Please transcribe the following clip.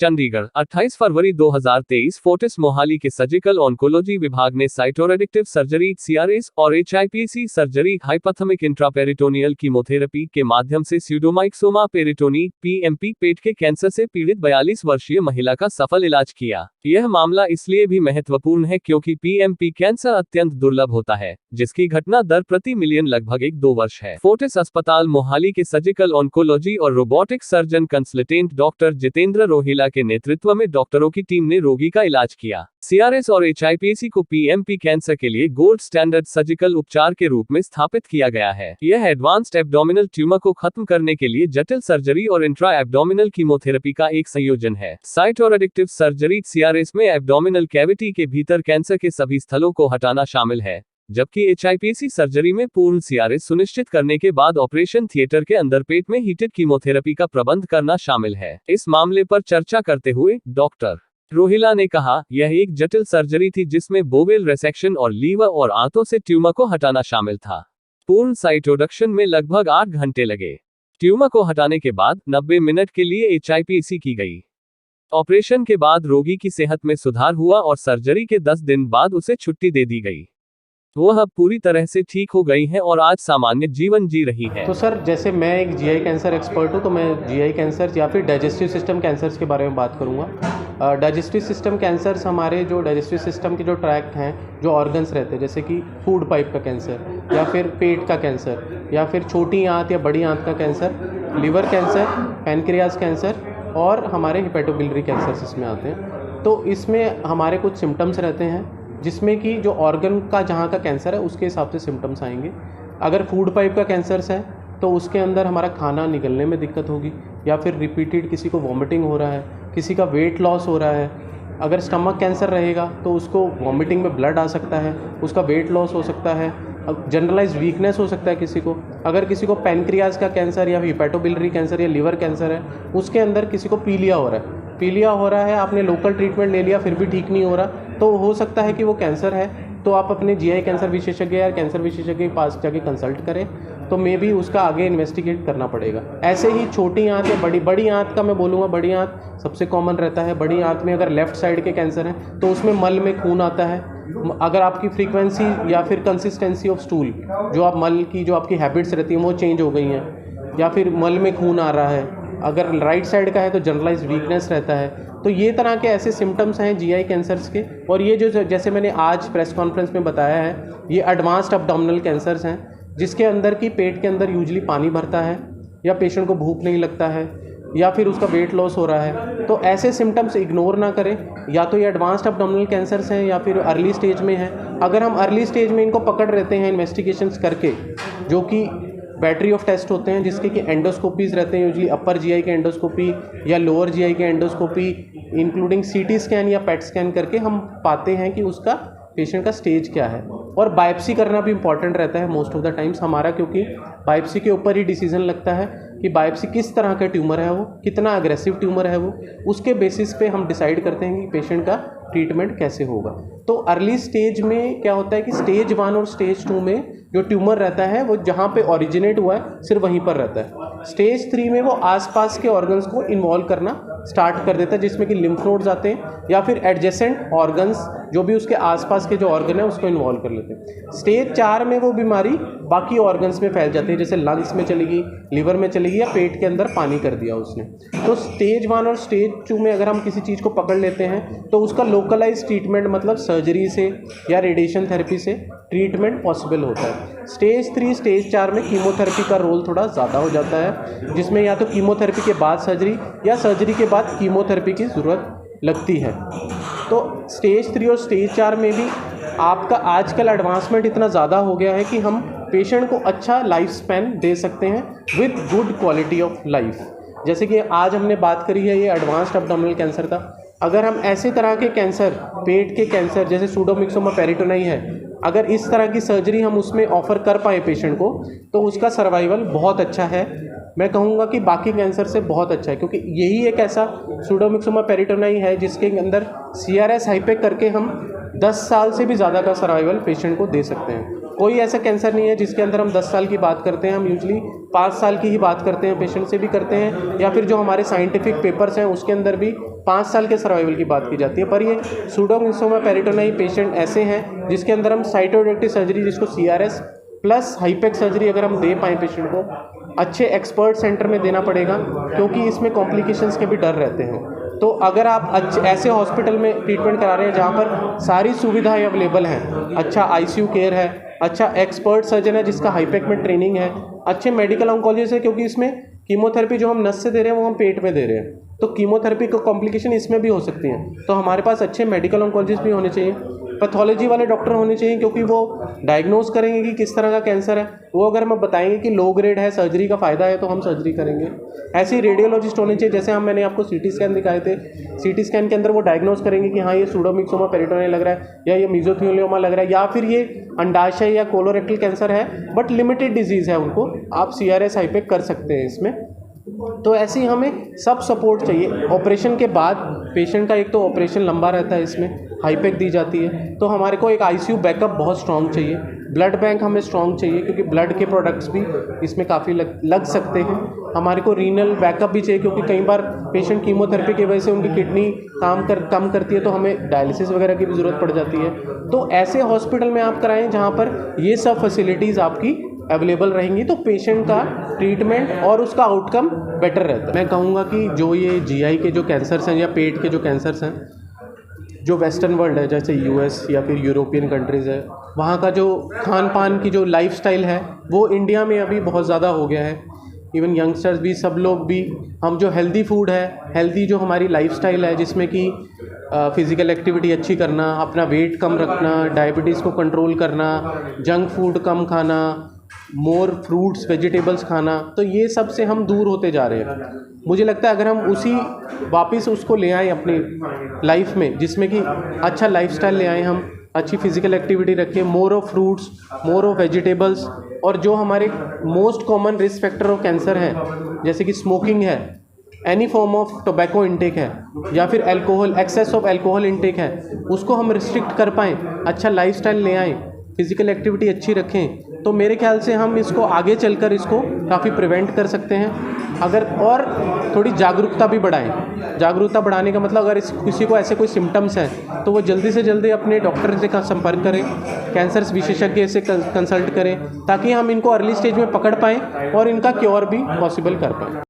चंडीगढ़ 28 फरवरी 2023 Fortis Mohali के surgical oncology विभाग ने साइटोरेडिक्टिव सर्जरी सीआरएस और एचआईपीसी सर्जरी हाइपोथेमिक इंट्रापेरिटोनियल कीमोथेरेपी के माध्यम से स्यूडोमाइक्सोमा पेरिटोनी पीएमपी पेट के कैंसर से पीड़ित 42 वर्षीय महिला का सफल इलाज किया। यह मामला इसलिए भी महत्वपूर्ण है क्योंकि पीएमपी कैंसर अत्यंत दुर्लभ होता है, जिसकी घटना दर प्रति मिलियन लगभग 1-2 वर्ष है। फोर्टिस अस्पताल मोहाली के सर्जिकल ऑन्कोलॉजी और robotic surgeon consultant doctor Jitendra Rohila के नेतृत्व में डॉक्टरों की टीम ने रोगी का इलाज किया। सीआरएस और एचआईपीसी को पीएमपी कैंसर के लिए गोल्ड स्टैंडर्ड सर्जिकल उपचार के रूप में स्थापित किया गया है। यह एडवांस्ड एब्डोमिनल ट्यूमर को खत्म करने के लिए जटिल सर्जरी और इंट्रा एब्डोमिनल कीमोथेरेपी का एक संयोजन है। साइटोरेडिक्टिव सर्जरी सीआरएस में एब्डोमिनल कैविटी के भीतर कैंसर के सभी स्थलों को हटाना शामिल है, जबकि एचआईपीसी सर्जरी में पूर्ण सीआरएस सुनिश्चित करने के बाद ऑपरेशन थिएटर के अंदर पेट में हीटेड कीमोथेरेपी का प्रबंध करना शामिल है। इस मामले पर चर्चा करते हुए डॉक्टर रोहिला ने कहा, यह एक जटिल सर्जरी थी जिसमें बोवेल रेसेक्शन और लीवर और आंतों से ट्यूमर को हटाना शामिल था। पूर्ण साइटोडक्शन में लगभग 8 घंटे लगे। ट्यूमर को हटाने के बाद 90 मिनट के लिए एचआईपीसी की गई। ऑपरेशन के बाद रोगी की सेहत में सुधार हुआ और सर्जरी के 10 दिन बाद उसे छुट्टी दे दी गई। वह अब पूरी तरह से ठीक हो गई है और आज सामान्य जीवन जी रही है। तो सर, जैसे मैं एक जीआई कैंसर एक्सपर्ट हूँ, तो मैं जीआई कैंसर या फिर डाइजेस्टिव सिस्टम कैंसर्स के बारे में बात करूँगा। डाइजेस्टिव सिस्टम कैंसर्स हमारे जो डाइजेस्टिव सिस्टम के जो ट्रैक्ट हैं, जो ऑर्गन्स रहते हैं, जैसे कि फूड पाइप का कैंसर या फिर पेट का कैंसर या फिर छोटी आंत या बड़ी आंत का cancer, liver cancer, pancreas cancer और हमारे हेपेटोबिलियरी कैंसर्स इसमें आते हैं। तो इसमें हमारे कुछ सिम्टम्स रहते हैं जिसमें कि जो ऑर्गन का जहाँ का कैंसर है उसके हिसाब से सिम्टम्स आएंगे। अगर फूड पाइप का कैंसर्स है तो उसके अंदर हमारा खाना निगलने में दिक्कत होगी, या फिर रिपीटेड किसी को वॉमिटिंग हो रहा है, किसी का वेट लॉस हो रहा है। अगर स्टमक कैंसर रहेगा तो उसको वॉमिटिंग में ब्लड आ सकता है, उसका वेट लॉस हो सकता है, जनरलाइज वीकनेस हो सकता है किसी को। अगर किसी को पैनक्रियाज का कैंसर या हेपेटोबिलियरी कैंसर या लिवर कैंसर है, उसके अंदर किसी को पीलिया हो रहा है, आपने लोकल ट्रीटमेंट ले लिया फिर भी ठीक नहीं हो रहा, तो हो सकता है कि वो कैंसर है। तो आप अपने जीआई कैंसर विशेषज्ञ या कैंसर विशेषज्ञ के पास जाके कंसल्ट करें, तो मे भी उसका आगे इन्वेस्टिगेट करना पड़ेगा। ऐसे ही छोटी आंत या बड़ी आंत का मैं बोलूँगा, बड़ी आंत सबसे कॉमन रहता है। बड़ी आंत में अगर लेफ़्ट साइड के कैंसर हैं तो उसमें मल में खून आता है। अगर आपकी फ्रीक्वेंसी या फिर कंसिस्टेंसी ऑफ स्टूल, जो आप मल की जो आपकी हैबिट्स रहती हैं वो चेंज हो गई हैं, या फिर मल में खून आ रहा है, अगर राइट साइड का है तो जनरलाइज वीकनेस रहता है। तो ये तरह के ऐसे सिम्टम्स हैं जीआई कैंसर्स के। और ये जो जैसे मैंने आज प्रेस कॉन्फ्रेंस में बताया है, ये एडवांस्ड एब्डोमिनल कैंसर्स हैं, जिसके अंदर की पेट के अंदर यूजली पानी भरता है, या पेशेंट को भूख नहीं लगता है, या फिर उसका वेट लॉस हो रहा है। तो ऐसे सिम्टम्स इग्नोर ना करें। या तो ये एडवांस्ड एब्डोमिनल कैंसर्स हैं या फिर अर्ली स्टेज में हैं। अगर हम अर्ली स्टेज में इनको पकड़ रहते हैं इन्वेस्टिगेशंस करके, जो कि बैटरी ऑफ टेस्ट होते हैं, जिसके कि एंडोस्कोपीज़ रहते हैं, यूजली अपर जीआई के एंडोस्कोपी या लोअर जीआई के एंडोस्कोपी, इंक्लूडिंग सीटी स्कैन या पेट स्कैन करके हम पाते हैं कि उसका पेशेंट का स्टेज क्या है। और बायोप्सी करना भी इम्पॉर्टेंट रहता है मोस्ट ऑफ द टाइम्स हमारा, क्योंकि बायोप्सी के ऊपर ही डिसीजन लगता है कि बायोप्सी किस तरह का ट्यूमर है, वो कितना अग्रेसिव ट्यूमर है, वो उसके बेसिस पे हम डिसाइड करते हैं कि पेशेंट का ट्रीटमेंट कैसे होगा। तो अर्ली स्टेज में क्या होता है कि स्टेज 1 और स्टेज 2 में जो ट्यूमर रहता है वो जहाँ पे ओरिजिनेट हुआ है सिर्फ वहीं पर रहता है। स्टेज 3 में वो आसपास के ऑर्गन्स को इन्वॉल्व करना स्टार्ट कर देता है, जिसमें कि लिम्फ नोड्स आते हैं या फिर एडजेसेंट ऑर्गन्स जो भी उसके आसपास के जो ऑर्गन है उसको इन्वॉल्व कर लेते हैं। स्टेज 4 में वो बीमारी बाकी ऑर्गन्स में फैल जाती है, जैसे लंग्स में चलेगी, लिवर में चलेगी, या पेट के अंदर पानी कर दिया उसने। तो स्टेज 1 और स्टेज 2 में अगर हम किसी चीज़ को पकड़ लेते हैं तो उसका लोकलाइज ट्रीटमेंट, मतलब सर्जरी से या रेडिएशन थेरेपी से ट्रीटमेंट पॉसिबल होता है। स्टेज 3 स्टेज 4 में कीमोथेरेपी का रोल थोड़ा ज़्यादा हो जाता है, जिसमें या तो कीमोथेरेपी के बाद सर्जरी या सर्जरी के बाद कीमोथेरेपी की ज़रूरत लगती है। तो स्टेज 3 और स्टेज 4 में भी आपका आजकल एडवांसमेंट इतना ज़्यादा हो गया है कि हम पेशेंट को अच्छा लाइफ स्पैन दे सकते हैं with good quality of life. जैसे कि आज हमने बात करी है, ये एडवांस्ड एब्डोमिनल कैंसर था। अगर हम ऐसे तरह के कैंसर, पेट के कैंसर जैसे स्यूडोमिक्सोमा पेरिटोनी है, अगर इस तरह की सर्जरी हम उसमें ऑफ़र कर पाए पेशेंट को, तो उसका सर्वाइवल बहुत अच्छा है। मैं कहूँगा कि बाकी कैंसर से बहुत अच्छा है, क्योंकि यही एक ऐसा स्यूडोमिक्सोमा पेरिटोनी है जिसके अंदर सीआरएस हाइपेक करके हम 10 साल से भी ज़्यादा का सर्वाइवल पेशेंट को दे सकते हैं। कोई ऐसा कैंसर नहीं है जिसके अंदर हम 10 साल की बात करते हैं, हम यूजली 5 साल की ही बात करते हैं, पेशेंट से भी करते हैं, या फिर जो हमारे साइंटिफिक पेपर्स हैं उसके अंदर भी 5 साल के सर्वाइवल की बात की जाती है। पर ये सूडोमिक्सोमा पेरिटोनियाई पेशेंट ऐसे हैं जिसके अंदर हम साइटोरेक्टिव सर्जरी, जिसको CRS प्लस हाईपेक सर्जरी अगर हम दे पाएँ पेशेंट को, अच्छे एक्सपर्ट सेंटर में देना पड़ेगा, क्योंकि इसमें कॉम्प्लिकेशंस के भी डर रहते हैं। तो अगर आप ऐसे हॉस्पिटल में ट्रीटमेंट करा रहे हैं जहाँ पर सारी सुविधाएं अवेलेबल हैं, अच्छा ICU केयर है, अच्छा एक्सपर्ट सर्जन है जिसका हाईपेक में ट्रेनिंग है, अच्छे मेडिकल ऑन्कोलॉजिस्ट है, क्योंकि इसमें कीमोथेरेपी जो हम नस से दे रहे हैं वो हम पेट में दे रहे हैं, तो कीमोथेरेपी को कॉम्प्लिकेशन इसमें भी हो सकती हैं। तो हमारे पास अच्छे मेडिकल ऑन्कोलॉजिस्ट भी होने चाहिए, पैथोलॉजी वाले डॉक्टर होने चाहिए, क्योंकि वो डायग्नोज करेंगे कि किस तरह का कैंसर है। वो अगर हमें बताएंगे कि लो ग्रेड है, सर्जरी का फ़ायदा है, तो हम सर्जरी करेंगे। ऐसे ही रेडियोलॉजिस्ट होने चाहिए, जैसे मैंने आपको CT स्कैन दिखाए थे, CT स्कैन के अंदर वो डायग्नोज करेंगे कि हाँ ये सूडोमिक्सोमा पेरिटोनियाई लग रहा है, या ये मेसोथेलियोमा लग रहा है, या फिर ये अंडाशय या कोलोरेक्टल कैंसर है बट लिमिटेड डिजीज़ है, उनको आप CRS हाईपेक कर सकते हैं इसमें। तो ऐसे ही हमें सब सपोर्ट चाहिए। ऑपरेशन के बाद पेशेंट का एक तो ऑपरेशन लंबा रहता है, इसमें हाईपेक दी जाती है, तो हमारे को एक ICU बैकअप बहुत स्ट्रॉन्ग चाहिए, ब्लड बैंक हमें स्ट्रॉन्ग चाहिए, क्योंकि ब्लड के प्रोडक्ट्स भी इसमें काफ़ी लग सकते हैं। हमारे को रीनल बैकअप भी चाहिए, क्योंकि कई बार पेशेंट कीमोथेरेपी की वजह से उनकी किडनी कम करती है, तो हमें डायलिसिस वगैरह की भी ज़रूरत पड़ जाती है। तो ऐसे हॉस्पिटल में आप कराएं जहाँ पर ये सब फैसिलिटीज़ आपकी अवेलेबल रहेंगी, तो पेशेंट का ट्रीटमेंट और उसका आउटकम बेटर रहता है। मैं कहूँगा कि जो ये GI के जो कैंसर्स हैं या पेट के जो कैंसर्स हैं, जो वेस्टर्न वर्ल्ड है जैसे US या फिर यूरोपियन कंट्रीज़ है, वहाँ का जो खान पान की जो लाइफस्टाइल है वो इंडिया में अभी बहुत ज़्यादा हो गया है। इवन यंगस्टर्स भी, सब लोग भी, हम जो हेल्दी फूड है, हेल्दी जो हमारी लाइफस्टाइल है, जिसमें कि फ़िज़िकल एक्टिविटी अच्छी करना, अपना वेट कम रखना, डायबिटीज़ को कंट्रोल करना, जंक फूड कम खाना, मोर फ्रूट्स वेजिटेबल्स खाना, तो ये सब से हम दूर होते जा रहे हैं। मुझे लगता है अगर हम वापस उसको ले आएँ अपनी लाइफ में, जिसमें कि अच्छा लाइफस्टाइल ले आएँ, हम अच्छी फिज़िकल एक्टिविटी रखें, more of fruits, more of vegetables, और जो हमारे most common risk factor of cancer है, जैसे कि स्मोकिंग है, any form of tobacco intake है, या फिर alcohol, excess of alcohol intake है, उसको हम रिस्ट्रिक्ट कर पाएँ, अच्छा लाइफस्टाइल ले आएँ, फिज़िकल एक्टिविटी अच्छी रखें, तो मेरे ख्याल से हम इसको आगे चलकर इसको काफ़ी प्रिवेंट कर सकते हैं। अगर और थोड़ी जागरूकता भी बढ़ाएं। जागरूकता बढ़ाने का मतलब अगर किसी को ऐसे कोई सिम्टम्स हैं तो वो जल्दी से जल्दी अपने डॉक्टर से संपर्क करें, कैंसर विशेषज्ञ से कंसल्ट करें, ताकि हम इनको अर्ली स्टेज में पकड़ पाएँ और इनका क्योर भी पॉसिबल कर पाएँ।